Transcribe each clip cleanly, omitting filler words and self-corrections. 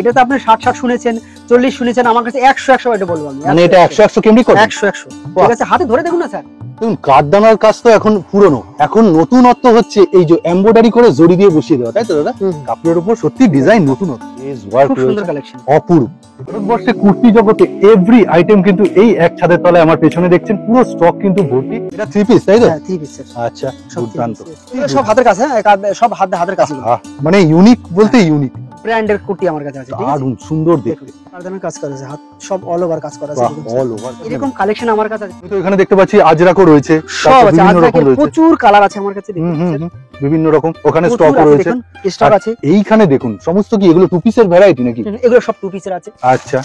এটা তো আপনি 60 শুনেছেন, 40 শুনেছেন, আমার কাছে 100 এটা বলবো আমি। মানে এটা 100 কেমনি করে? 100 ঠিক আছে, হাতে ধরে দেখুন না স্যার। দেখুন কাঠদানার কাজ তো এখন পুরনো, এখন নতুনত্ব হচ্ছে এই যে এমব্রয়ডারি করে জড়ি দিয়ে বসিয়ে দেওয়া, তাই তো দাদা? কাপড়ের উপর সত্যি ডিজাইন নতুনত্ব, খুব সুন্দর কালেকশন, অপূর্ব। ভারতবর্ষে কুর্তি জগতে এভরি আইটেম কিন্তু এই এক ছাদের তলায় আমার পেছনে দেখছেন, পুরো স্টক কিন্তু ভর্তি। এটা 3 পিস তাই তো? হ্যাঁ 3 পিস। আচ্ছা, দুর্দান্ত। সব হাতের কাছে, সব হাতের কাছে, মানে ইউনিক বলতে ইউনিক ব্র্যান্ডের কুর্তি আমার কাছে আছে। দারুণ সুন্দর দেখতে, কারদানের কাজ করা আছে, হাত সব অল ওভার কাজ করা আছে, অল ওভার এরকম কালেকশন আমার কাছে আছে। তো এখানে দেখতে পাচ্ছি আজরাকও রয়েছে, সব আছে, বিভিন্ন রকম আজরাকের রয়েছে, প্রচুর কালার আছে আমার কাছে, বিভিন্ন রকম ওখানে স্টক রয়েছে, স্টক আছে। এইখানে দেখুন সমস্ত কি এগুলো টু পিসের ভ্যারাইটি নাকি? এগুলো সব টু পিসের আছে। আচ্ছা,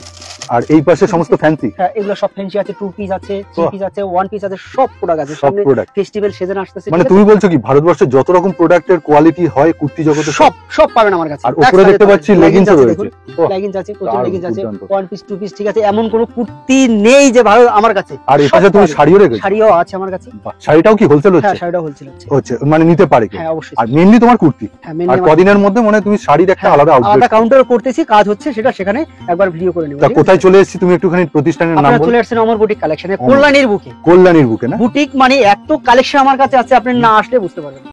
আর এই পাশে সমস্ত ফ্যান্সি? হ্যাঁ এগুলো সব ফ্যান্সি আছে, টু পিস আছে, থ্রি পিস আছে, ওয়ান পিস আছে, সব প্রোডাক্ট আছে। সব প্রোডাক্ট ফেস্টিভ্যাল সিজন আসছে, মানে তুমি বলছো কি ভারতবর্ষে যত রকম প্রোডাক্টের কোয়ালিটি হয় কুর্তি জগতে সব পাবেন আমার কাছে। আর উপরে দেখতে পাচ্ছি লেগিংস রয়েছে, লেগিংস আছে, প্রচুর লেগিংস আছে, ওয়ান পিস, টু পিস, ঠিক আছে, এমন কোনো কুর্তি নেই যে ভালো আমার কাছে। আর এই পাশে তুমি শাড়িও রেখেছো? শাড়িও আছে আমার কাছে। শাড়িটাও কি হোলসেল হচ্ছে? হ্যাঁ শাড়িটাও হোলসেল হচ্ছে, মানে নিতে পারে কি? হ্যাঁ অবশ্যই। আর মেইনলি তোমার কুর্তি, হ্যাঁ আর কদিনের মধ্যে মানে তুমি শাড়ির একটা আলাদা আউটলেট কাউন্টার করতেছি, কাজ হচ্ছে, সেটা সেখানে একবার ভিডিও করে নেব। তা কোথায় চলে এসেছি তুমি একটুখানি প্রতিষ্ঠানের নাম বলো। চলে আসছেন অমর বুটিক কালেকশনে, কল্যাণীর বুকে। কল্যাণীর বুকে না? বুটিক মানে এত কালেকশন আমার কাছে আছে, আপনি না আসলে বুঝতে পারবেন।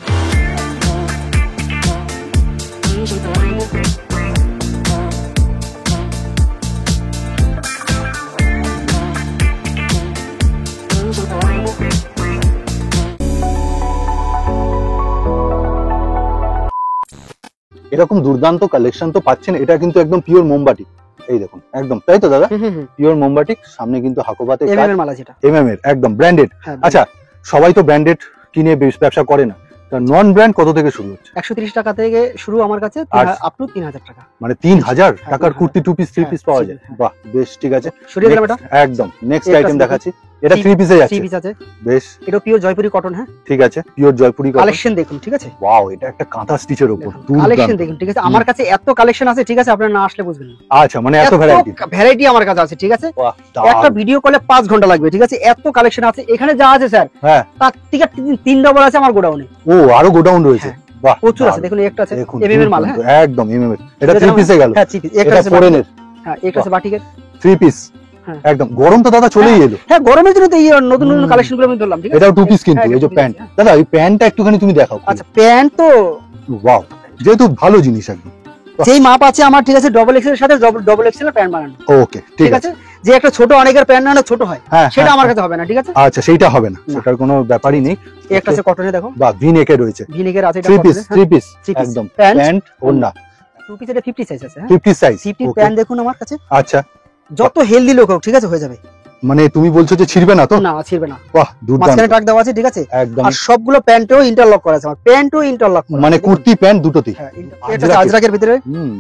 এরকম দুর্দান্ত কালেকশন তো পাচ্ছেন, এটা কিন্তু একদম পিওর মোমবাটি, এই দেখুন একদম, তাই তো দাদা? পিওর মোমবাটি, সামনে কিন্তু হাকোবাতে এমএম এর মাল আছে, এটা এমএম এর একদম ব্র্যান্ডেড। আচ্ছা, সবাই তো ব্র্যান্ডেড কিনে ব্যবসা করে না, নন ব্র্যান্ড কত থেকে শুরু হচ্ছে? 130 টাকা থেকে শুরু আমার কাছে, আপ টু 3000 টাকা। মানে 3000 টাকার kurti, two piece, three piece পাওয়া যায়? বাহ, বেশ, ঠিক আছে, সরিয়ে দিলাম এটা। একদম নেক্সট আইটেম দেখাচ্ছি, এটা 3 পিসে যাচ্ছে। 3 পিস আছে, বেশ, এটা পিওর জয়পুরি কটন। হ্যাঁ ঠিক আছে, পিওর জয়পুরি কটন। কালেকশন দেখুন, ঠিক আছে, ওয়াও, এটা একটা কাঁথা স্টিচের উপর কালেকশন দেখুন, ঠিক আছে, আমার কাছে এত কালেকশন আছে, ঠিক আছে, আপনারা না আসলে বুঝবেন না। আচ্ছা, মানে এত ভ্যারাইটি আমার কাছে আছে, ঠিক আছে, একটা ভিডিও কলে 5 ঘন্টা লাগবে, ঠিক আছে, এত কালেকশন আছে। এখানে যা আছে স্যার, হ্যাঁ তার থেকে 3 ডবল আছে আমার গোডাউনে। ও, আরো গোডাউন রয়েছে? বাহ, প্রচুর আছে, দেখুন একটা আছে এমএম এর মাল। হ্যাঁ একদম এমএম এর, এটা 3 পিসে গেল। হ্যাঁ 3 পিস, একটা আছে ফরেনের। হ্যাঁ একটা আছে বাটিকের 3 পিস, একদম গরম তো দাদা চলেই এলো। হ্যাঁ গরমের জন্য তো এই নতুন নতুন কালেকশন গুলো আমি ধরলাম, ঠিক আছে। এটাও 2 পিস কিন্তু, এই যে প্যান্ট, দাদা এই প্যান্টটা একটুখানি তুমি দেখাও। আচ্ছা প্যান্ট তো ওয়াও, যেহেতু ভালো জিনিস একদম, যেই মাপ আছে আমার, ঠিক আছে, ডবল এক্সেল এর সাথে ডবল এক্সেল এর প্যান্ট বানানো। ওকে, ঠিক আছে। যে একটা ছোট অনেকের প্যান্ট না ছোট হয়, সেটা আমার কাছে হবে না, ঠিক আছে। আচ্ছা, সেইটা হবে না, সেটার কোনো ব্যাপারই নেই। এই একটা আছে কটনে, দেখো, বা ভি নেকে রয়েছে, ভি নেকের আছে, এটা 3 পিস একদম, প্যান্ট ওড়না, 2 পিস, এটা 50 সাইজ আছে। 50 সাইজ, 50 প্যান্ট দেখুন আমার কাছে। আচ্ছা, যত হেলদি লোক হোক, ঠিক আছে, হয়ে যাবে। মানে তুমি বলছো যে ছিড়বে না তো? না ছিড়বে না। বাহ, দুর্দান্ত। মাঝখানে টাক দেওয়া আছে, ঠিক আছে, একদম। আর সবগুলো প্যান্টেও ইন্টারলক করা আছে, আমার প্যান্টও ইন্টারলক করা, মানে কুর্তি প্যান্ট দুটোতেই। হ্যাঁ এটা আজরাকের ভিতরে।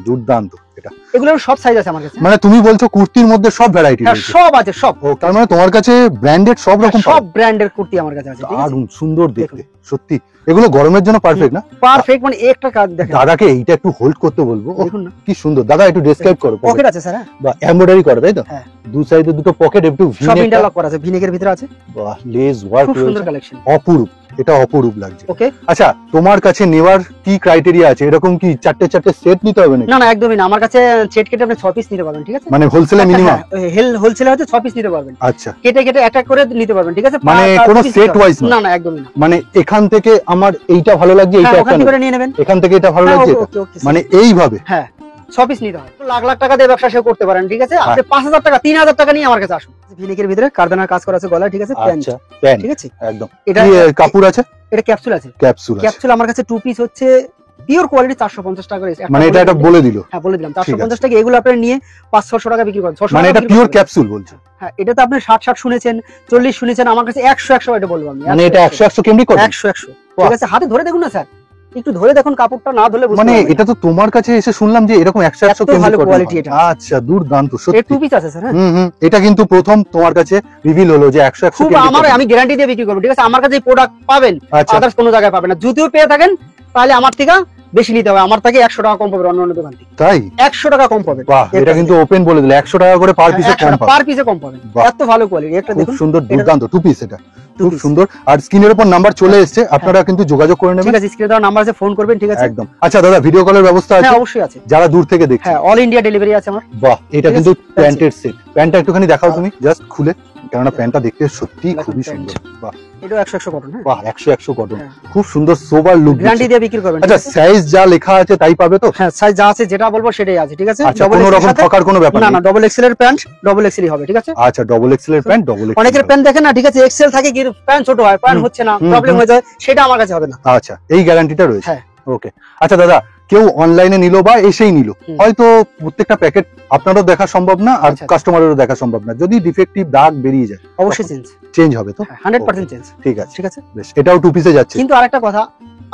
দুর্দান্ত এটা। এগুলোর সব সাইজ আছে আমার কাছে। মানে তুমি বলছো কুর্তির মধ্যে সব ভ্যারাইটি হ্যাঁ রয়েছে? সব আছে, সব। ও, তার মানে তোমার কাছে ব্র্যান্ডেড সব রকম, সব ব্র্যান্ডের কুর্তি আমার কাছে আছে, ঠিক আছে। দারুণ সুন্দর দেখতে, সত্যি এগুলো গরমের জন্য পারফেক্ট না? পারফেক্ট, মানে একটা কাজ দেখেন। দাদাকে এইটা একটু হোল্ড করতে বলবো, দেখুন না কি সুন্দর। দাদা একটু ডেসক্রাইব করো। পকেট আছে স্যার, বা এমব্রয়ডারি করে, তাই তো? হ্যাঁ, দু সাইডে দুটো পকেট, একটু সব ইন্টারলক করা আছে, ভিনেকের ভিতরে আছে। বাহ, লেস ওয়ার্ক খুব সুন্দর রয়েছে, কালেকশন, অপরূপ, এটা অপরূপ লাগছে। ওকে, আচ্ছা, তোমার কাছে নেওয়ার কি ক্রাইটেরিয়া আছে? এরকম কি চারটে সেট নিতে হবে নাকি? না না একদমই না, আমার কাছে সেট কেটে আপনি 6 পিস নিতে পারবেন, ঠিক আছে। মানে হোলসেলে মিনিমাম? হোলসেলে হচ্ছে 6 পিস নিতে পারবেন। আচ্ছা, কেটে কেটে একটা করে নিতে পারবেন, ঠিক আছে। মানে কোনো সেট ওয়াইজ না না একদমই না, মানে এখান থেকে আমার এইটা ভালো লাগছে, এইটা ওখান থেকে নিয়ে নেবেন, এখান থেকে এটা ভালো লাগছে, মানে এইভাবে। হ্যাঁ 6 পিস নিতে হয়, লাখ লাখ টাকা দিয়ে ব্যবসা সে করতে পারেন, ঠিক আছে। আপনি 5000 টাকা 3000 টাকা নিয়ে আমার কাছে আসুন। ভিনেকের ভিতরে কারদানার কাজ করা আছে গলায়, ঠিক আছে। আচ্ছা, প্যান্ট, ঠিক আছে, একদম। এটা কাপড় আছে, এটা ক্যাপসুল আছে, ক্যাপসুল আমার কাছে 2 পিস হচ্ছে পিওর কোয়ালিটি 450 টাকা করে। মানে এটা বলে দিল? হ্যাঁ বলে দিলাম, 450 টাকা। এগুলো আপনি নিয়ে 500 টাকা বিক্রি করেন, মানে এটা পিওর ক্যাপসুল বলছো? হ্যাঁ এটা তো আপনি 60 শুনেছেন, 40 শুনেছেন, আমার কাছে 100 এটা বলবো আমি। মানে এটা 100 কেমনি করে? 100 ঠিক আছে, হাতে ধরে দেখুন না স্যার, একটু ধরে দেখুন, কাপড়টা না ধরলে বুঝতে মানে পারবেন না। এটা তো তোমার কাছে এসে শুনলাম যে এরকম 100 কেমনি ভালো করে? কোয়ালিটি এটা। আচ্ছা, দুর্দান্ত সত্যি। 2 পিস আছে স্যার। হ্যাঁ এটা কিন্তু প্রথম তোমার কাছে রিভিল হলো যে 100 খুব আমি গ্যারান্টি দিয়ে বিক্রি করব, ঠিক আছে। আমার কাছে এই প্রোডাক্ট পাবেন, আদার্স কোনো জায়গায় পাবেন না। যদিও পেয়ে থাকেন তাহলে আমার থেকে বেশি নিতে হবে, আমার থেকে 100 টাকা কম পাবে অন্য দোকান থেকে। তাই 100 টাকা কম পাবে। বাহ, এটা কিন্তু ওপেন বলে দিলে 100 টাকা করে পার পিসে কম পাবে। পার পিসে কম পাবে, এত ভালো কোয়ালিটি। একটা দেখুন, খুব সুন্দর, দুর্দান্ত 2 পিস এটা। খুব সুন্দর। আর স্ক্রিনের উপর নাম্বার চলে এসেছে, আপনারা কিন্তু যোগাযোগ করে নেবেন। ঠিক আছে, স্ক্রিনে দেওয়া নাম্বার আছে, ফোন করবেন। ঠিক আছে, একদম। আচ্ছা দাদা, ভিডিও কলের ব্যবস্থা আছে? হ্যাঁ অবশ্যই আছে, যারা দূর থেকে দেখছে। হ্যাঁ অল ইন্ডিয়া ডেলিভারি আছে আমার। বাহ, এটা কিন্তু প্যান্টের সেট। প্যান্টটা একটুখানি দেখাও তুমি, জাস্ট খুলে, কেননা প্যান্টটা দেখতে সত্যি খুবই সুন্দর। বাহ, এটা 100 কটন। হ্যাঁ বাহ, 100 কটন, খুব সুন্দর সোবার লুক। গ্যারান্টি দিয়ে বিক্রি করবেন। আচ্ছা, সাইজ যা লেখা আছে তাই পাবে তো? হ্যাঁ সাইজ যা আছে, যেটা বলবো সেটাই আছে। ঠিক আছে, আচ্ছা, কোনো রকম ঠকার কোনো ব্যাপার না নেই? না, ডবল এক্সেল এর প্যান্ট ডবল এক্সেল হবে। ঠিক আছে, আচ্ছা, ডবল এক্সেল এর প্যান্ট ডবল এক্সেল। অনেকের প্যান্ট দেখেন না, ঠিক আছে এক্সেল থাকে কি প্যান্ট ছোট হয়, প্যান্ট হচ্ছে না, প্রবলেম হয়ে যায়, সেটা আমার কাছে হবে না। আচ্ছা, এই গ্যারান্টিটা রয়েছে। হ্যাঁ ওকে। আচ্ছা দাদা, কেউ অনলাইনে নিল বা এসেই নিল, হয়তো প্রত্যেকটা প্যাকেট আপনারও দেখা সম্ভব না আর কাস্টমারেরও দেখা সম্ভব না, যদি ডিফেক্টিভ দাগ বেরিয়ে যায় অবশ্যই চেঞ্জ হবে তো? 100% চেঞ্জ। ঠিক আছে, ঠিক আছে, বেশ। এটাও 2 পিসে যাচ্ছে। কিন্তু আরেকটা কথা,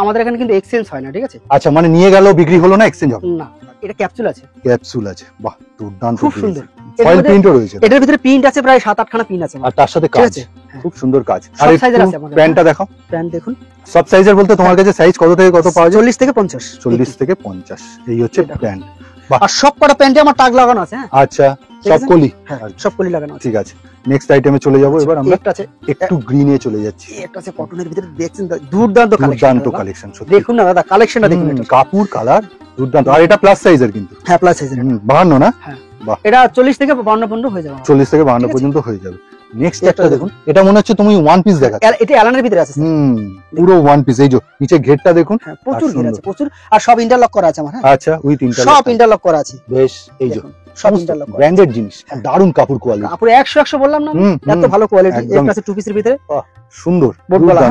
আমাদের এখানে কিন্তু এক্সচেঞ্জ হয় না। ঠিক আছে, আচ্ছা, মানে নিয়ে গেল বিক্রি হলো না, এক্সচেঞ্জ হবে না, এটা ক্যাপসুল আছে। ক্যাপসুল আছে, বাহ দুর্দান্ত, খুব সুন্দর। ফয়েল প্রিন্টও রয়েছে। এটার ভিতরে প্রিন্ট আছে প্রায় 7-8 খানা প্রিন্ট আছে, আর তার সাথে ঠিক কাজ, আছে, খুব সুন্দর কাজ। সব আর সাইজের আছে আমাদের। প্যান্টটা দেখাও। প্যান্ট দেখুন, সব সাইজের বলতে তোমার কাছে সাইজ কত থেকে কত পাওয়া যায়? 40 থেকে 50। 40 থেকে 50, এই হচ্ছে প্যান্ট। আর সব কটা প্যান্টে আমার টাগ লাগানো আছে। হ্যাঁ আচ্ছা, সব কলি? হ্যাঁ সব কলি লাগানো আছে। ঠিক আছে, নেক্সট আইটেমে চলে যাব। এবার আমরা একটা আছে, একটু গ্রিনে চলে যাচ্ছি। একটা আছে কটনের ভিতরে, দেখছেন দুর্দান্ত কালেকশন। দেখুন না দাদা, কালেকশনটা দেখুন, কাপড় কালার দুর্দান্ত। আর এটা প্লাস সাইজের কিন্তু? হ্যাঁ প্লাস সাইজের। 52 না? হ্যাঁ বাহ, এটা 40 থেকে 52 পর্যন্ত হয়ে যাবে। 40 থেকে 52 পর্যন্ত হয়ে যাবে। নেক্সট একটা দেখুন, এটা মনে হচ্ছে তুমি ওয়ান পিস দেখাচ্ছ। এটা অ্যালানের ভিতরে আছে। পুরো ওয়ান পিস। এই যে নিচে ঘেরটা দেখুন, হ্যাঁ প্রচুর ঘের আছে, প্রচুর। আর সব ইন্টারলক করা আছে আমার। হ্যাঁ আচ্ছা, উইথ ইন্টারলক, সব ইন্টারলক করা আছে। বেশ। এই যে সব ইন্টারলক করা, ব্র্যান্ডেড জিনিস, দারুন কাপড় কোয়ালিটি। কাপড় 100 বললাম না, এত ভালো কোয়ালিটি। একটা আছে 2 পিসের ভিতরে, সুন্দর, বোটগলা।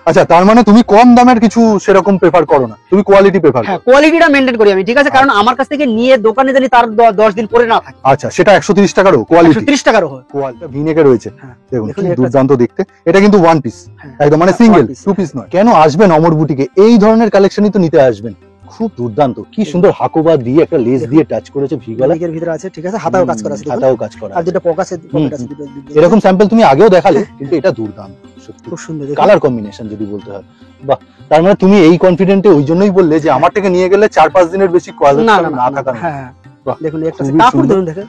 আচ্ছা, তার মানে তুমি কম দামের কিছু সেরকম প্রেফার করো না, তুমি কোয়ালিটি প্রেফার করো? হ্যাঁ কোয়ালিটিটা মেইনটেইন করি আমি। ঠিক আছে, কারণ আমার কাছ থেকে নিয়ে দোকানে জানি তার 10 দিন পরে না থাকে। আচ্ছা, সেটা 130 টাকারও কোয়ালিটি? 130 টাকারও হয়। কোয়ালিটি ভিনেকে রয়েছে, দেখুন দেখুন কি একটা দুর্দান্ত দেখতে। এটা কিন্তু ওয়ান পিস একদম, মানে সিঙ্গেল, 2 পিস নয়। কেন আসবেন অমর বুটিকে? এই ধরনের কালেকশনই তো নিতে আসবেন। খুব দুর্দান্ত, কি সুন্দর হাকুবা দিয়ে একটা লেস দিয়ে টাচ করেছে ভিগলা। এর ভিতরে আছে, ঠিক আছে, হাতাও কাজ করা আছে, হাতাও কাজ করা আর আছে। দুটো পকেট আছে দুটো। এরকম স্যাম্পল তুমি আগেও দেখালে, কিন্তু এটা দুর্দান্ত, সত্যি খুব সুন্দর কালার কম্বিনেশন যদি বলতে হয়। বাহ, তার মানে তুমি এই কনফিডেন্টে ওই জন্যই বললে যে আমার থেকে নিয়ে গেলে 4-5 দিনের বেশি কোয়ালিটি না থাকা। হ্যাঁ দেখুন, একটা কাপড় দেখুন, দেখেন।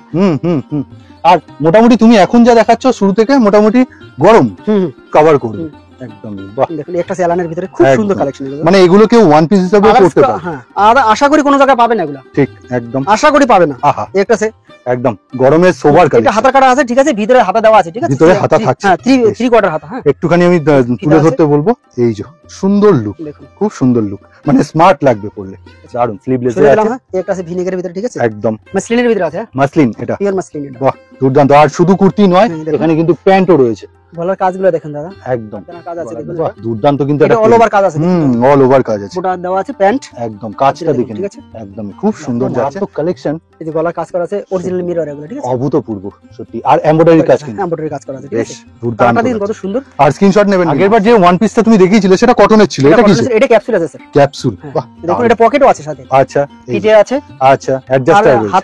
আর মোটামুটি তুমি এখন যা দেখাচ্ছ শুরু থেকে মোটামুটি গরম কভার করবে একদম। বাহ, দেখুন একটা স্যালানের ভিতরে খুব সুন্দর কালেকশন, মানে এগুলো কেউ ওয়ান পিস হিসেবে পড়তে পারে। হ্যাঁ, আর আশা করি কোনো জায়গায় পাবে না এগুলো। ঠিক, একদম আশা করি পাবে না। আহা, একটা আছে একদম গরমের সোবার কালেকশন। এটা হাতা কাটা আছে, ঠিক আছে, ভিতরে হাতা দেওয়া আছে, ঠিক আছে, ভিতরে হাতা থাকছে। হ্যাঁ 3 কোয়ার্টার হাতা। হ্যাঁ একটুখানি আমি তুলে ধরতে বলবো। এই যে সুন্দর লুক, দেখুন খুব সুন্দর লুক, মানে স্মার্ট লাগবে পরলে, দারুন। স্লিভলেস আছে, আছে, একটা আছে ভিনেগারের ভিতরে, ঠিক আছে, একদম মাসলিনের ভিতরে আছে। মাসলিন, এটা পিওর মাসলিন এটা। বাহ, দুর্দান্ত। আর শুধু কুর্তি নয়, এখানে কিন্তু প্যান্টও রয়েছে। গলার কাজগুলো দেখেন দাদা, একদম কাজ আছে দেখুন। বাহ, দুর্দান্ত। কিন্তু এটা অল ওভার কাজ আছে, অল ওভার কাজ আছে, গোটা দেওয়া আছে প্যান্ট, একদম কাজটা দেখেন, ঠিক আছে, একদম খুব সুন্দর যাচ্ছে কালেকশন। এই যে গলার কাজ করা আছে, অরিজিনাল মিরর এগুলো, ঠিক আছে, অভূতপূর্ব সত্যি। আর এমব্রয়ডারি কাজ, কিন্তু এমব্রয়ডারি কাজ করা আছে, ঠিক বেশ আছে, দুর্দান্ত। দেখুন কত সুন্দর। আর স্ক্রিনশট নেবেন। আগেরবার যে ওয়ান পিসটা তুমি দেখিয়েছিলে সেটা কটনের ছিল, এটা কি? এটা ক্যাপসুল আছে স্যার, ক্যাপসুল। বাহ, দেখুন এটা পকেটও আছে সাথে। আচ্ছা, পিঠে আছে, আচ্ছা, অ্যাডজাস্টার রয়েছে।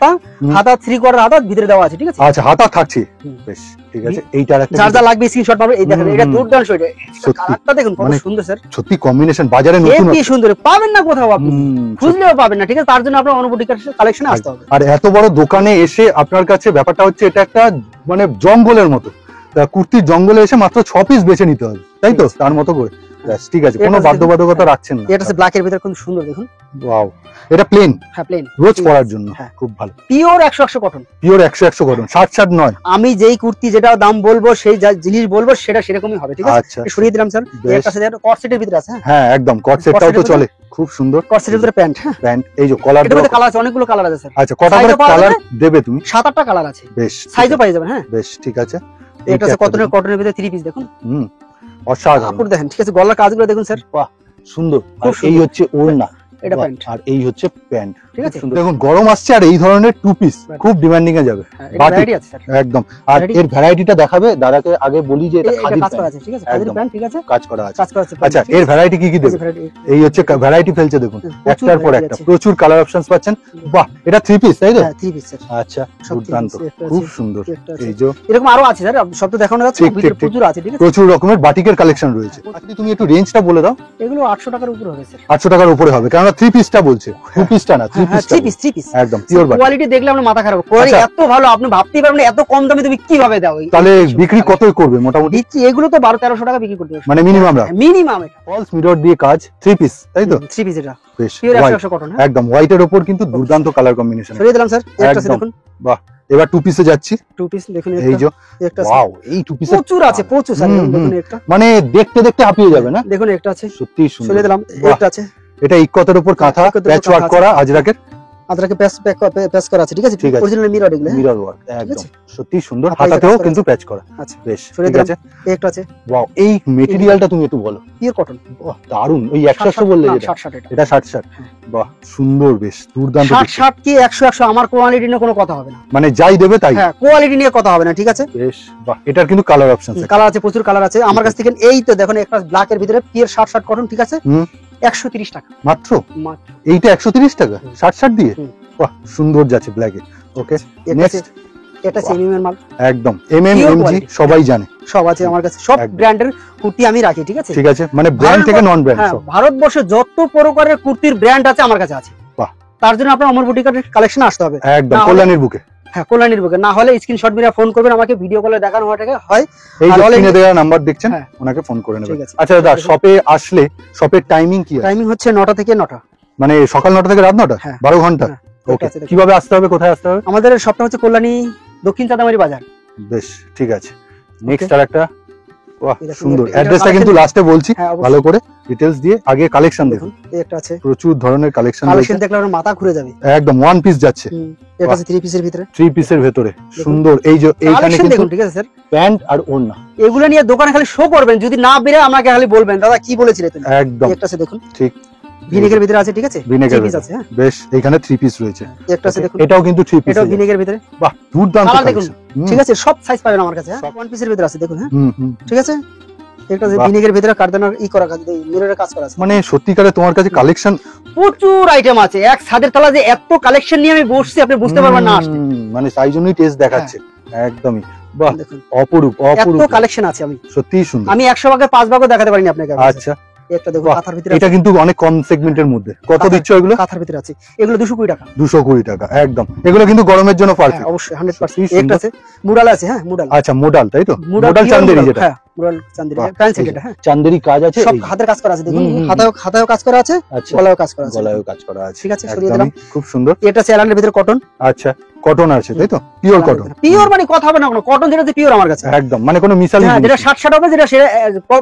হাতা 3 কোয়ার্টার হাতা ভিতরে দেওয়া আছে, ঠিক আছে, আচ্ছা, হাতা থাকছে, বেশ ঠিক আছে। এইটার একটা যার যা লাগবে স্ক্রিনশট পাবে। এই দেখেন, এটা দুর্দান্ত, এটা কালারটা দেখুন কত সুন্দর স্যার, সত্যি কম্বিনেশন বাজারে নতুন, কি সুন্দর, পাবেন না কোথাও, আপনি খুঁজলেও পাবেন না, ঠিক আছে। তার জন্য আপনার অনুভূতিকার কালেকশনে আসতে হবে। আর এত বড় দোকানে এসে আপনার কাছে ব্যাপারটা হচ্ছে এটা একটা মানে জঙ্গলের মতো, কুর্তির জঙ্গলে এসে মাত্র 6 পিস বেছে নিতে হবে, তাই তো? তার মতো করে, ঠিক আছে, কোনো বাধ্যবাধকতা রাখছেন না। এটা আছে ব্ল্যাক এর ভিতরে, খুব সুন্দর দেখুন। ওয়াও, এটা প্লেন? হ্যাঁ প্লেন, রোজ পরার জন্য খুব ভালো। পিওর 100 কটন, পিওর 100 কটন, 60 নয়। আমি যেই কুর্তি যেটা দাম বলবো, সেই জিনিস বলবো, সেটা সেরকমই হবে, ঠিক আছে। আচ্ছা, সরিয়ে দিলাম স্যার। একটা আছে কট সেটের ভিতরে আছে। হ্যাঁ একদম, কট সেটটাও তো চলে, খুব সুন্দর। কট সেটের ভিতরে প্যান্ট, প্যান্ট। এই যে কলার, এটার মধ্যে কালার আছে, অনেকগুলো কালার আছে স্যার। আচ্ছা, কটা করে কালার দেবে তুমি? 7-8টা কালার আছে, বেশ, সাইজও পাই যাবেন। হ্যাঁ বেশ, ঠিক আছে। এটা আছে কটনের ভিতরে 3 পিস দেখুন, অসাধারণ কাপড় দেখেন, ঠিক আছে, গলার কাজগুলো দেখুন স্যার, বাহ সুন্দর। এই হচ্ছে ওড়না, এটা প্যান্ট, আর এই হচ্ছে প্যান্ট, ঠিক আছে। দেখুন গরম আসছে, আর এই ধরনের 2 পিস খুব ডিমান্ডিং এ যাবে, একদম। আর এর ভ্যারাইটিটা দেখাবে দাদাকে, আগে বলি যে এটা খাদির কাজ করা আছে, ঠিক আছে, খাদির প্যান্ট, ঠিক আছে, কাজ করা আছে। আচ্ছা, এর ভ্যারাইটি কি কি দেবে? এই হচ্ছে ভ্যারাইটি ফেলছে দেখুন, একটার পর একটা, প্রচুর কালার অপশনস পাচ্ছেন। বাহ, এটা 3 পিস তাই তো? হ্যাঁ 3 পিস স্যার। আচ্ছা, দুর্দান্ত, খুব সুন্দর। এই যে এরকম আরো আছে স্যার, সব তো দেখানো যাচ্ছে না, ভিতরে প্রচুর আছে, ঠিক আছে, প্রচুর রকমের বাটিকের কালেকশন রয়েছে। আচ্ছা, তুমি একটু রেঞ্জটা বলে দাও। এগুলো 800 টাকার উপরে হবে স্যার। 800 টাকার উপরে হবে, কারণ 3 পিসটা বলছে, 2 পিসটা না, 3 থ্রি পিস একদম পিওর বাটিক। কোয়ালিটি দেখলে আপনার মাথা খারাপ, কোয়ালিটি এত ভালো আপনি ভাবতেই পারবেন না এত কম দামে তুমি কিভাবে দাও। তাহলে বিক্রি কতই করবে মোটামুটি? দিচ্ছি এগুলো তো 1200-1300 টাকা বিক্রি করতে হবে মানে মিনিমাম মিনিমাম। এটা ফলস মিরর দিয়ে কাজ, থ্রি পিস তাই তো? থ্রি পিস এটা বেশ পিওর white, 100 কটন। একদম হোয়াইটের উপর কিন্তু দুর্দান্ত কালার কম্বিনেশন। সরিয়ে দিলাম স্যার, একটা আছে একদম। দেখুন। বাহ, এবার টু পিসে যাচ্ছি। টু পিস দেখুন, এই যে একটা আছে। ওয়াও, এই টু পিসে প্রচুর আছে, প্রচুর স্যার। দেখুন একটা, মানে দেখতে দেখতে হাঁপিয়ে যাবে না? দেখুন একটা আছে, সত্যি সুন্দর। সরিয়ে দিলাম। একটা আছে, এটা ইক্কতের উপর কাঁথা, ইক্কতের উপর প্যাচ ওয়ার্ক কাঁথা করা, আজরাকের আদ্রাকে প্যাচ করা আছে, ঠিক আছে? ঠিক আছে। অরিজিনাল মিরর এগুলো, হ্যাঁ? মিরর ওয়ার্ক ঠিক একদম আছে। সত্যি সুন্দর, হাতায় হাতাতেও কাজ করা কিন্তু আছে। প্যাচ করা। আচ্ছা, বেশ সরিয়ে ঠিক দিলাম। আছে। একটা আছে ওয়াও, এই মেটেরিয়ালটা তুমি একটু বলো। পিওর কটন, বাহ দারুন। ওই 100 বললে যেটা, 60 এটা। এটা 60। বাহ সুন্দর, বেশ দুর্দান্ত। 60 কি 100 আমার কোয়ালিটি নিয়ে কোনো কথা হবে না। মানে যাই দেবে তাই। হ্যাঁ, কোয়ালিটি নিয়ে কথা হবে না, ঠিক আছে? বেশ বাহ, এটার কিন্তু কালার অপশন আছে। কালার আছে, প্রচুর কালার আছে আমার কাছ থেকে। এই তো দেখুন একটা ব্ল্যাক এর ভিতরে পিওর 60 কটন, ঠিক আছে? 130 টাকা মাত্র। মাত্র এইটা 130 টাকা 60 দিয়ে। হুম। বাহ সুন্দর যাচ্ছে ব্ল্যাকে। Okay next. এটা সেমিএম এর মাল, একদম এমএম Pure এমজি quality। সবাই জানে। সব আছে আমার কাছে, সব একদম। ব্র্যান্ডের কুর্তি আমি রাখি, ঠিক আছে? ঠিক আছে, মানে ব্র্যান্ড থেকে নন ব্র্যান্ড হ্যাঁ, সব। ভারতবর্ষে যত প্রকারের কুর্তির ব্র্যান্ড আছে আমার কাছে আছে। বাহ। তার জন্য আপনার অমর বুটিকের কালেকশন আসতে হবে। একদম না হলে- কল্যাণীর বুকে। হ্যাঁ, কল্যাণীর বুকে। না হলে স্ক্রিনশট মেরে ফোন করবেন আমাকে, ভিডিও কলে দেখানো হয়। এই আর যে all স্ক্রিনে India- দেওয়া নাম্বার দেখছেন, হ্যাঁ। ওনাকে ফোন করে নেবেন। ঠিক আছে। আচ্ছা দাদা, শপে আসলে শপের টাইমিং কি আছে? টাইমিং হচ্ছে 9টা থেকে 9টা। মানে সকাল 9টা থেকে রাত 9টা, হ্যাঁ। 12 ঘন্টা। হ্যাঁ, ওকে, আছে দেখুন। কিভাবে আসতে হবে, কোথায় আসতে হবে? আমাদের শপটা হচ্ছে কল্যাণী দক্ষিণ চাঁদামারি বাজার। বেশ ঠিক আছে। নেক্সট আর একটা, বাহ এই দেখুন, সুন্দর। এটা অ্যাড্রেসটা collection- কিন্তু লাস্টে বলছি, হ্যাঁ, অবশ্যই। ভালো করে ডিটেইলস দিয়ে। আগে কালেকশন দেখুন, দেখুন এই একটা আছে, প্রচুর ধরনের কালেকশন কালেকশন দেখলে আপনার মাথা ঘুরে যাবে। একদম ওয়ান পিস যাচ্ছে, এটা আছে থ্রি পিসের ভিতরে। থ্রি পিসের ভেতরে সুন্দর। এই যে এইখানে কালেকশন কিন্তু দেখুন, ঠিক আছে স্যার? প্যান্ট আর ওড়না। এগুলো নিয়ে দোকানে খালি শো করবেন, যদি না বেরে আমাকে খালি বলবেন দাদা কি বলেছিলে তুমি। একদম একটা আছে দেখুন, ঠিক। ভিনেগার ভিতরে আছে, ঠিক আছে? ভিনেগার থ্রি পিস আছে, হ্যাঁ। বেশ, এখানে থ্রি পিস রয়েছে। একটা আছে দেখুন, এটাও কিন্তু থ্রি পিস। এটাও ভিনেগার ভিতরে। বাহ দুর্দান্ত কালার দেখুন, কালেকশন। ঠিক আছে? সব সাইজ পাবেন আমার কাছে, হ্যাঁ। সব। ওয়ান পিসের ভিতরে আছে দেখুন, হ্যাঁ, হুম। ঠিক আছে? একটা আছে বাহ। ভিনেগার ভিতরে কার্ডানোর করা কাজ, মিররের কাজ করা আছে। মানে সত্যিকারে তোমার কাছে কালেকশন প্রচুর আইটেম আছে। এক ছাদের তলা যে এত কালেকশন নিয়ে আমি বসছি আপনি বুঝতে পারবেন না আসলে। মানে তাই জন্যই টেস্ট দেখাচ্ছে একদমই। বাহ দেখুন অপরূপ এত অপরূপ, কালেকশন আছে। আমি সত্যিই সুন্দর। আমি 100 ভাগে 5 ভাগও দেখাতে পারিনি আপনাকে। আচ্ছা একটা দেখুন বাহ, কাঁথার ভিতরে এটা আছে। কিন্তু অনেক কম সেগমেন্টের মধ্যে। কত কাঁথার- দিচ্ছ এগুলো? কাঁথার ভিতরে আছে এগুলো 220 টাকা। 220 টাকা একদম। এগুলো কিন্তু গরমের জন্য হ্যাঁ, পারফেক্ট। অবশ্যই 100%। সত্যিই সুন্দর। একটা আছে মুরাল আছে, হ্যাঁ মুরাল। আচ্ছা মোডাল তাই তো? Mural modal pure Chanderi mural, যেটা, হ্যাঁ মুরাল চান্দেরি বাহ, প্যান্ট এই যে এটা, হ্যাঁ। চান্দেরি কাজ আছে। সব এই যে। হাতের কাজ করা আছে দেখুন, হুম। হাতায়ও কাজ করা আছে, আচ্ছা গলায়ও কাজ করা আছে। গলায়ও কাজ করা আছে। ঠিক আছে, সরিয়ে একদমই দিলাম। খুব সুন্দর। এটা স্যালানের ভিতরে কটন। আচ্ছা কটন আছে তাই তো? Pure cotton. পিওর মানে কথা হবে না কোনো, কটন যেটা পিওর আমার কাছে। একদম মানে কোনো মিশালি হ্যাঁ, জিনিস যেটা নেই। 60 হবে যেটা সেটা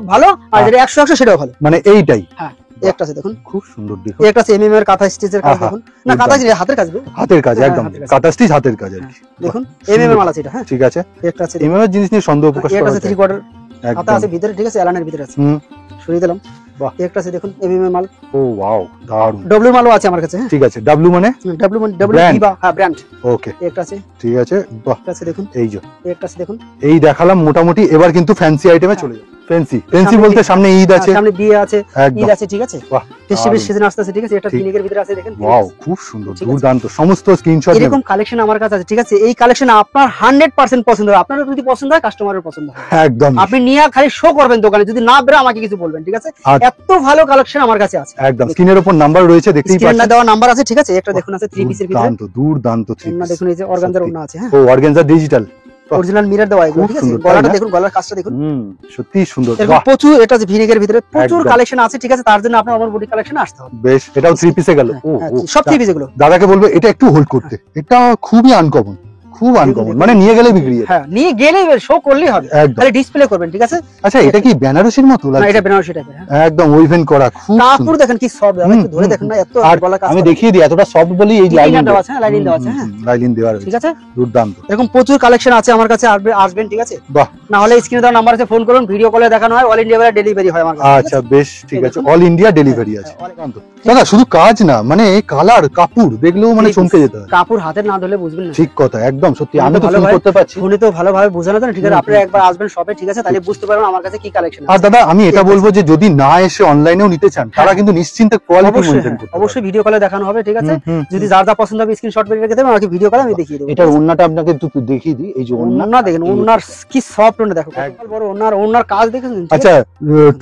ভালো, আর হ্যাঁ। যেটা 100 সেটাও ভালো। মানে এইটাই। হ্যাঁ, বাহ। একটা আছে দেখুন, খুব সুন্দর দেখো। একটা আছে এমএম এর কাঁথা স্টিচের কাজ আহা, দেখুন। না কাঁথা দুর্দান্ত। হাতের কাজ গো। হাতের কাজ হ্যাঁ, একদম, হাতের কাজ। কাটা স্টিচ হাতের কাজ আর কি। দেখুন বাহ, এমএম এর সুন্দর। মাল আছে এটা, হ্যাঁ। ঠিক আছে, একটা আছে এমএম এর জিনিস নিয়ে সন্দেহ প্রকাশ একটা করা আছে যায় 3 কোয়ার্টার হাতা একদম। আছে ভিতরে, ঠিক আছে? এলানের ভিতরে আছে। হুম। সরিয়ে দিলাম। বাহ। একটা আছে দেখুন এমএম এর মাল। ও ওয়াও দারুণ। ডব্লিউ মালও আছে আমার কাছে, হ্যাঁ। ঠিক আছে, ডাব্লু মানে ডব্লিউ Brand। ভিভা, হ্যাঁ ব্র্যান্ড। ওকে একটা আছে, ঠিক আছে। বাহ একটা আছে দেখুন, এই যে একটা আছে দেখুন। এই দেখালাম মোটামুটি। এবার কিন্তু ফ্যান্সি আইটেমে চলে যাও। ফ্যান্সি ফ্যান্সি সামনে বলতে ঈদ- সামনে ঈদ আছে সামনে বিয়ে আছে, একদম। ঈদ আছে, ঠিক আছে? বাহ ফেস্টিভ্যাল দারুণ। সিজন আসতেছে, ঠিক আছে? এটা ঠিক। ভিনেগার ভিতরে আছে দেখেন। ওয়াও খুব সুন্দর ঠিক আছে। দুর্দান্ত। সমস্ত স্ক্রিনশট এরকম কালেকশন আমার কাছে আছে, ঠিক আছে? এই কালেকশন আপনার 100% পছন্দ হবে। আপনার যদি পছন্দ হয় কাস্টমারের পছন্দ হয়, একদম আপনি নিয়ে খালি শো করবেন দোকানে, যদি না বেরো আমাকে কিছু বলবেন, ঠিক আছে? আচ্ছা। এত ভালো কালেকশন আমার কাছে আছে। একদম স্ক্রিনের উপর নাম্বার রয়েছে, দেখতেই স্ক্রিনে পাচ্ছেন। দেওয়া নাম্বার আছে, ঠিক আছে? একটা দেখুন আছে 3 পিসের ভিতরে। দুর্দান্ত দুর্দান্ত থ্রি ওন্না পিস। দেখুন, এই যে অর্গানজার সত্যি। ওন্না আছে, হ্যাঁ। ও অর্গানজা ডিজিটাল। বাহ। অরিজিনাল মিরর দেওয়া এগুলো, খুব ঠিক আছে? সুন্দর, তাই গলাটা না? দেখুন, গলার কাজটা দেখুন। সত্যি সুন্দর। এরকম বাহ প্রচুর, এটা আছে ভিনেগার ভিতরে প্রচুর একদম। কালেকশন আছে, ঠিক আছে? তার জন্য আপনার আমার বডি কালেকশন আসতে হবে। বেশ, এটাও থ্রি পিসে গেল। ও হ্যাঁ, ও, সব 3 পিস এগুলো। দাদাকে বলবো এটা একটু হোল্ড করতে। এটা খুবই আনকমন, খুব আনকমন, দেখুন। মানে নিয়ে গেলে বিক্রি যাবে। হ্যাঁ, নিয়ে গেলেই শো করলেই হবে, একদম। খালি ডিসপ্লে করবেন, ঠিক আছে? আচ্ছা এটা কি বেনারসির মতো না, লাগছে? এটা বেনারসি টাইপের, হ্যাঁ। একদম ওইভেন করা, খুব কাপড় সুন্দর। দেখেন কি সব, হুম, একটু ধরে হুম, দেখেন না, এত আর গলা কাজ আমি করা। দেখিয়ে দিই এতটা সফট বলি এই লাইনিং দেওয়া আছে, হ্যাঁ, লাইনিং দেওয়া আছে, হ্যাঁ। লাইনিং দেওয়া রয়েছে। ঠিক আছে? দুর্দান্ত। এরকম প্রচুর কালেকশন আছে আমার কাছে, আসবেন, ঠিক আছে? বাহ না হলে স্ক্রিনে দেওয়া নাম্বার আছে, ফোন করুন, ভিডিও কলে দেখানো হয়, অল ইন্ডিয়া ডেলিভারি হয় আমার কাছে, ঠিক আচ্ছা আছে? বেশ ঠিক এই আছে, দেখুন। অল ইন্ডিয়া ডেলিভারি হ্যাঁ, আছে। হ্যাঁ, দুর্দান্ত। দাদা শুধু কাজ না, মানে কালার কাপড় দেখলেও মানে Three চমকে piece। যেতে হয়। কাপড় হাতে না ধরলে বুঝবেন না। ঠিক কথা একদম। একদম সত্যি ফোনে আমি তো তো ফিল ভালোভাবে- করতে পারছি। ফোনে তো ভালোভাবে বোঝানো যায় না, ঠিক আছে? হুম, আপনি একবার আসবেন শপে, ঠিক আছে? তাহলে বুঝতে পারবেন আমার কাছে কি কালেকশন আর আছে। দাদা আমি এটা ঠিক বলবো যে যদি না এসে অনলাইনেও নিতে চান তারা হ্যাঁ। কিন্তু নিশ্চিন্তে কোয়ালিটি অবশ্যই মেইনটেইন হ্যাঁ, করতে পারবে। অবশ্যই ভিডিও কলে দেখানো হবে, ঠিক আছে? হুম, হুম, যদি হুম। যার যা পছন্দ হবে স্ক্রিনশট মেরে রেখে দেবেন, আমাকে ভিডিও করে আমি দেখিয়ে দেবো। এটার ওন্নাটা আপনাকে একটু দেখিয়ে দিই, এই যে ওন্না দেখেন, ওন্নার কি সফট ওন্না দেখো, কত বড় ওন্নার, ওন্নার কাজ দেখেছেন? ঠিক আছে? আচ্ছা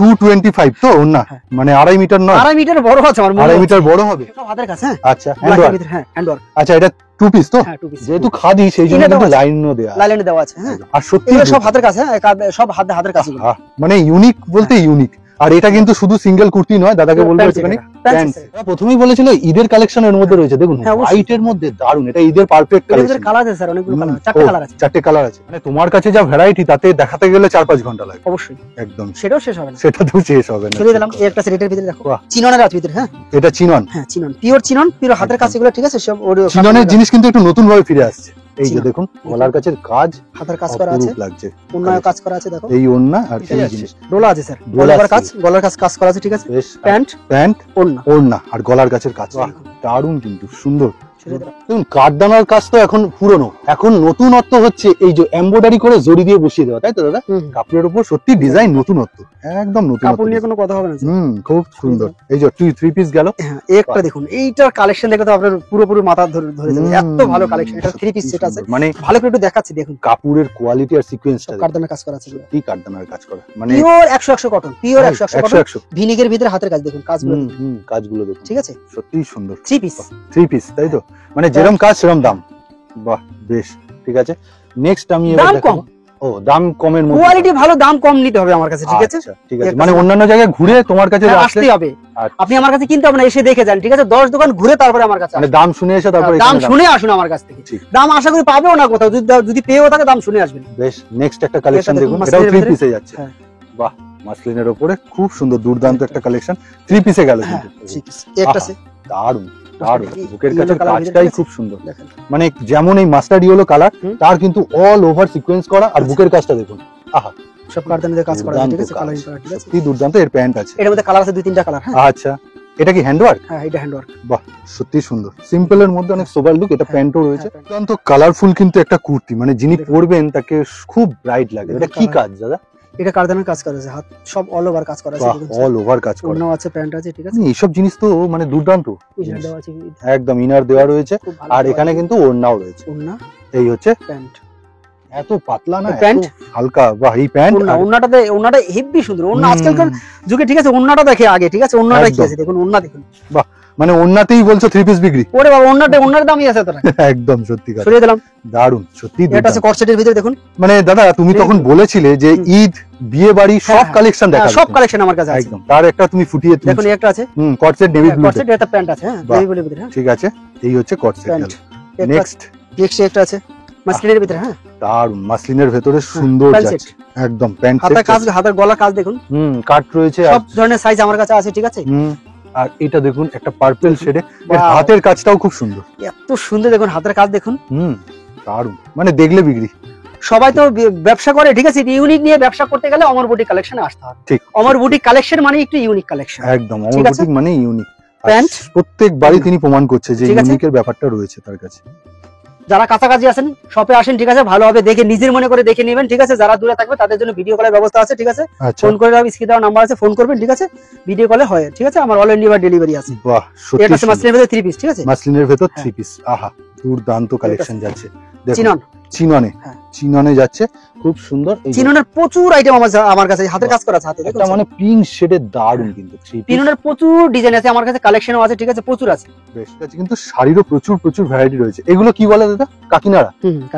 225 তো ওন্না, হ্যাঁ। মানে 2.5 মিটার নয়, 2.5 মিটার বড় আছে আমার মনে 2.5 হচ্ছে। মিটার বড় হবে। সব হাতের কাছে, হ্যাঁ, আচ্ছা হ্যান্ড ব্ল্যাকের ওয়ার্ক। ভিতরে, হ্যাঁ, হ্যান্ড ওয়ার্ক, আচ্ছা এটা 2 পিস তো, হ্যাঁ, 2 পিস যেহেতু খাদি সেই জন্য কিনে কিন্তু দেওয়া আছে। লাইনও দেয়া আছে। লাইনে দেওয়া আছে, হ্যাঁ। আর সত্যি এগুলো সব হাতের কাছে, হ্যাঁ, সব হাতের কাছে। মানে ইউনিক বলতে ইউনিক। আর এটা কিন্তু শুধু সিঙ্গেল কুর্তি নয়, দাদাকে বলবো একটুখানি প্যান্ট। প্রথমেই বলেছিল ঈদের কালেকশন এর মধ্যে রয়েছে, দেখুন হ্যাঁ, অবশ্যই। হোয়াইট এর মধ্যে দারুন, এটা ঈদের পারফেক্ট এর ভিতরে কালেকশন। কালার আছে স্যার, অনেকগুলো কালার, 4টা কালার আছে। 4টে কালার আছে, মানে তোমার কাছে যা ভ্যারাইটি তাতে দেখাতে গেলে 4-5 ঘন্টা লাগে অবশ্যই, একদম, সেটাও শেষ হবে না। সেটাতেও শেষ হবে না। চলে দিলাম এই একটা সেটের ভিতরে, দেখো বাহ। চিননের আছে ভিতরে, হ্যাঁ, এটা চিনন, হ্যাঁ, চিনন, পিওর চিনন, পিওর হাতের কাছে এগুলো, ঠিক আছে? সব চিননের জিনিস কিন্তু একটু নতুন ভাবে ফিরে আসছে। এই যে চিনন। দেখুন গলার কাছের কাজ হাতের কাজ করা আছে, অপরূপ লাগছে, ওন্নায় কাজ করা আছে, দেখো এই ওন্না আর ঠিক এই আছে? জিনিস ডোলা আছে স্যার, ডোলা গলার আছে। কাজ, গলার কাজ করা আছে, ঠিক আছে? বেশ, প্যান্ট, প্যান্ট ওন্না, ওড়না আর গলার কাছের কাজ, বাহ, দারুণ কিন্তু সুন্দর। ছেড়ে দিলাম। দেখুন কাঠদানার কাজ তো এখন পুরনো, এখন নতুনত্ব হচ্ছে এই যে এমব্রয়ডারি করে জড়ি দিয়ে বসিয়ে দেওয়া, তাই তো দাদা? হুম, কাপড়ের উপর সত্যি ডিজাইন নতুনত্ব, একদম নতুনত্ব। কাপড় নিয়ে কোনো কথা হবে না স্যার। খুব সুন্দর। এই যে 3 পিস গেল, হ্যাঁ, একটা দেখুন, এইটার কালেকশন দেখে তো আপনার পুরোপুরি মাথা ধরে যাবে, এত ভালো কালেকশন। এটা 3 পিস সেট আছে, মানে ভালো করে একটু দেখাচ্ছি, দেখুন কাপড়ের কোয়ালিটি আর সিকোয়েন্সটা কারদানা কাজ করা আছে, সত্যি কাঠদানার কাজ করা, মানে পিওর 100 কটন, পিওর 100 কটন, 100 ভিনিগের ভিতরে হাতের কাজ দেখুন, কাজগুলো দেখুন, কাজগুলো দেখুন, ঠিক আছে? সত্যি সুন্দর। 3 পিস 3 পিস তাই তো, মানে যেরকম কাজ সেরকম দাম, বাহ বেশ ঠিক আছে। নেক্সট আমি এবার দাম দেখাবো, কম, ও দাম কমের মধ্যে, কোয়ালিটি ভালো, দাম কম নিতে হবে আমার কাছে, ঠিক আছে? আচ্ছা, ঠিক আছে, একটা মানে আছে। অন্যান্য জায়গায় ঘুরে তোমার কাছে হ্যাঁ, আসলে আসতেই হবে, আচ্ছা। আপনি আমার কাছে কিনতে হবে না, এসে দেখে যান, ঠিক আছে? 10 দোকান ঘুরে তারপরে আমার কাছে মানে আসবেন। দাম শুনে এসে তারপর দাম এখানে শুনে আসুন আমার কাছ থেকে, ঠিক। দাম আশা করি পাবেও না কোথাও, যদি পেয়েও থাকে দাম শুনে আসবেন। বেশ, নেক্সট একটা কালেকশন এটা দেখুন, দেখুন, এটাও মাসলিনের 3 ভিতরে। পিসে যাচ্ছে, হ্যাঁ। বাহ মাসলিনের উপরে খুব সুন্দর দুর্দান্ত একটা কালেকশন, 3 পিসে গেল হ্যাঁ, কিন্তু, 3 পিস একটা আছে, দারুণ দারুণ, এই বুকের yellow কাছে colour কাজটাই ভিতরে খুব সুন্দর, দেখেন, মানে যেমন এই মাস্টার্ড ইয়েলো কালার হুম। তার কিন্তু অল ওভার সিকোয়েন্স করা, আর বুকের কাজটা দেখুন, আহা সব কারদানিতে কাজ করা আছে, ঠিক আছে? দুর্দান্ত কালারিং কাজ, করা, ঠিক আছে? সত্যি দুর্দান্ত। এর প্যান্ট আছে, এর মধ্যে কালার আছে 2-3টা কালার, হ্যাঁ, আচ্ছা এটা কি হ্যান্ডওয়ার্ক? হ্যাঁ, এটা হ্যান্ড ওয়ার্ক, বাহ সত্যি সুন্দর, সিম্পল এর মধ্যে অনেক সোবার লুক, এটা হ্যাঁ, প্যান্টও রয়েছে, হ্যাঁ, অত্যন্ত কালারফুল কিন্তু একটা কুর্তি, মানে যিনি দেখুন। পরবেন তাকে খুব ব্রাইট লাগে। এটা কি colour। কাজ দাদা? এটা কারদানের কাজ করা আছে, হাত সব অল ওভার কাজ করা আছে, বাহ দেখুন, অল ওভার কাজ করা, ওড়নাও আছে, প্যান্ট আছে, ঠিক আছে? এইসব জিনিস তো মানে দুর্দান্ত ইনার জিনিস। দেওয়া আছে, একদম ইনার দেওয়া রয়েছে, খুব ভালো আর quality। এখানে কিন্তু ওড়নাও রয়েছে, ওড়না, এই হচ্ছে প্যান্ট, এত পাতলা না, প্যান্ট? এত হালকা, বাহ এই প্যান্ট ওড়নাটা হেভি সুন্দর, ওড়না আজকালকার যুগে, ঠিক আছে? ওড়নাটা দেখে আগে, ঠিক আছে? ওড়নাটা কি একদম। আছে দেখুন, ওড়না দেখুন, মানে ওড়নাতেই বলছো 3 পিস বিক্রি, ওরে বাবা, ওড়নার দামই আছে তোরা। একদম সত্যি কথা, সরিয়ে দিলাম, দারুণ সত্যি এটা আছে দুর্দান্ত। কর্সেটের ভিতরে, দেখুন, মানে দাদা তুমি তখন বলেছিলে যে হুম। ঈদ বিয়ে বাড়ি সব হ্যাঁ, কালেকশন দেখা হ্যাঁ, সব কালেকশন আমার কাছে আছে, একদম, তার একটা তুমি ফুটিয়ে দেখুন এই একটা আছে, কটসেট নেভি ব্লু, কর্সেট, এটা প্যান্ট আছে, হ্যাঁ, বাহ। নেভি ব্লুর ভিতরে, হ্যাঁ, ঠিক আছে, এই হচ্ছে কটসেট প্যান্ট, নেক্সট, নেক্সট একটা আছে মাসলিনের ভিতরে, হ্যাঁ, দারুণ মাসলিনের ভেতরে সুন্দর প্যান্ট যাচ্ছে, একদম প্যান্ট হাতের কাজ, হাতের গলার কাজ দেখুন, কাট রয়েছে, সব ধরনের সাইজ আমার কাছে আছে, ঠিক আছে? আর এটা দেখুন একটা পার্পল শেডে, Wow, হাতের কাজটাও খুব সুন্দর, এত সুন্দর দেখুন, হাতের কাজ দেখুন, দারুণ, মানে দেখলে বিক্রি, সবাই তো ব্যবসা করে, ঠিক আছে? ইউনিক নিয়ে ব্যবসা করতে গেলে অমর বুটিক কালেকশনে আসতে হবে, ঠিক অমর বুটিক কালেকশন মানে একটু ইউনিক কালেকশন, একদম ঠিক আমার আছে? বুটিক মানে ইউনিক, প্যান্ট? প্রত্যেক বাড়ি তিনি প্রমাণ করছে যে ঠিক আছে? ইউনিকের ব্যাপারটা রয়েছে তার কাছে। যারা কাছাকাছি আছেন শপে আসেন, ঠিক আছে? ভালোভাবে দেখে নিজের মনে করে দেখে নেবেন, ঠিক আছে? যারা দূরে থাকবে তাদের জন্য ভিডিও কলের ব্যবস্থা আছে, ঠিক আছে? আচ্ছা ফোন করে স্ক্রিনে দেওয়া নাম্বার আছে, ফোন করবেন, ঠিক আছে? ভিডিও কলে হয়, ঠিক আছে? আমার অল ইন্ডিয়া ডেলিভারি আছে। বাহ সত্যি এটা আছে মাসলিনের ভিতরে 3 পিস, ঠিক আছে? মাসলিনের ভেতর হ্যাঁ। 3 পিস, আহা দুর্দান্ত কালেকশন যাচ্ছে, দেখুন, চিনন, চিননে, হ্যাঁ। চিননে যাচ্ছে খুব সুন্দর, এই যে চিননের প্রচুর আইটেম আমার কাছে, হাতের কাজ করা আছে, হাতে একটা মানে পিঙ্ক শেডের দারুণ কিন্তু 3 পিস, চিননের প্রচুর ডিজাইন আছে আমার কাছে, কালেকশনও আছে, ঠিক আছে? প্রচুর আছে। বেশ আছে, কিন্তু শাড়িরও প্রচুর প্রচুর ভ্যারাইটি রয়েছে। এগুলো কি বলে দাদা? কাকিনাড়া,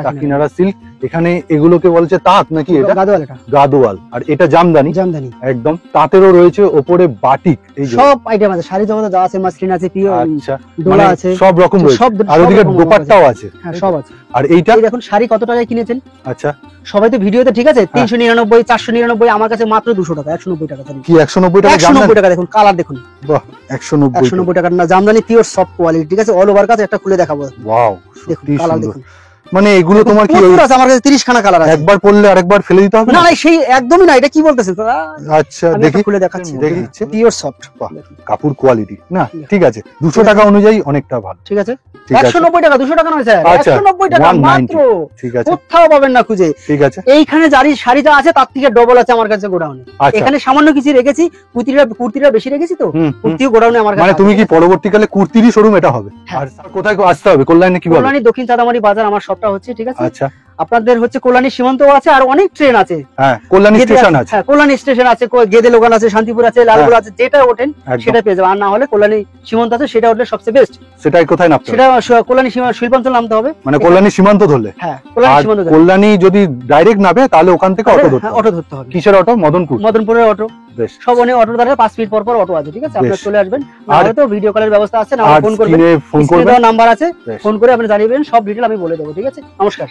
কাকিনাড়া সিল্ক, এখানে এগুলোকে বলছে তাঁত নাকি এটা? গাদোয়াল, এটা গাদোয়াল, আর এটা জামদানি, জামদানি, একদম তাঁতেরও রয়েছে, ওপরে বাটিক, এই যে সব আইটেম আছে, শাড়ি জগতে যা আছে, মাসলিন আছে, পিও আচ্ছা ডোলা মানে আছে, সব রকম রয়েছে, সব আর ওদিকে রকম আমার কাছে। দোপাট্টাও আছে, হ্যাঁ, সব আছে। আর এইটা এই দেখুন শাড়ি কত টাকায় কিনেছেন আচ্ছা সবাই তো ভিডিওতে, ঠিক আছে? 399, 499, আমার কাছে মাত্র 200 টাকা, 190 টাকা। কি 190 টাকা 190 জামদানি? টাকা দেখুন, কালার দেখুন, বাহ 190 190 টাকার না, জামদানি পিওর সফট কোয়ালিটি, ঠিক আছে? অল ওভার কাজ, একটা খুলে দেখাবো, ওয়াও দেখুন সত্যি কালার সুন্দর। দেখুন, মানে এগুলো তোমার কি প্রচুর আছে আমার কাছে, 30 খানা কালার আছে। একবার পরলে আরেকবার ফেলে দিতে হবে না না সেই একদমই না, এটা কি বলতেছেন দাদা? আচ্ছা আমি দেখি একটু খুলে দেখাচ্ছি, দেখি দিচ্ছে পিওর সফট। কাপড় কোয়ালিটি না ঠিক আছে, 200 টাকা অনুযায়ী অনেকটা ভালো। ঠিক আছে, ঠিক আছে 190 টাকা, 200 টাকা নয় স্যার, আচ্ছা, 190 টাকা 190 মাত্র। ঠিক আছে কোথাও পাবেন না খুঁজে। ঠিক আছে এইখানে শাড়িটা আছে তার থেকে ডবল আছে আমার কাছে গোডাউনে। আচ্ছা এখানে সামান্য কিছু রেখেছি, কুর্তিটা বেশি রেখেছি তো, হুম, হুম। কুর্তিও গোডাউনে আমার কাছে মানে তুমি কি পরবর্তীকালে কুর্তিরই শোরুম এটা হবে? হ্যাঁ। আর কোথায় আসতে হবে? কল্যাণী কি বলে? কল্যাণী দক্ষিণ চাঁদামারি বাজার আমার শপটা হচ্ছে, ঠিক আছে। আচ্ছা আপনাদের হচ্ছে কল্যাণী সীমান্ত আছে, আর অনেক ট্রেন আছে। হ্যাঁ কল্যাণী গেদে স্টেশন আছে হ্যাঁ কল্যাণী স্টেশন আছে, গেদে লোকাল আছে, শান্তিপুর আছে, লালপুর আছে, যেটা ওঠেন একদম। সেটা পেয়ে যাবেন। আর না হলে কল্যাণী সীমান্ত আছে, সেটা উঠলে সবচেয়ে বেস্ট। সেটাই কোথায় নামতে হবে? সেটা কল্যাণী শিল্পাঞ্চল নামতে হবে। মানে কল্যাণী সীমান্ত ধরলে? হ্যাঁ কল্যাণী আর সীমান্ত ধরে। কল্যাণী যদি ডাইরেক্ট নামে তাহলে ওখান থেকে অটো ধরতে হ্যাঁ, হবে। অটো ধরতে হবে। কিসের অটো? মদনপুর? মদনপুরের অটো, বেশ। সব অনেক অটো দ্বারা 5 মিনিট পর পর অটো আছে, ঠিক আছে। আপনারা বেশ। চলে আসবেন, না আর- হলে তো ভিডিও কলের ব্যবস্থা আছে, না আর ফোন করবেন, স্ক্রিনে ফোন স্ক্রিনে করবেন। দেওয়া নাম্বার আছে, বেশ। ফোন করে আপনি জানিয়ে দেবেন, সব ডিটেল আমি বলে দেবো, ঠিক আছে। নমস্কার।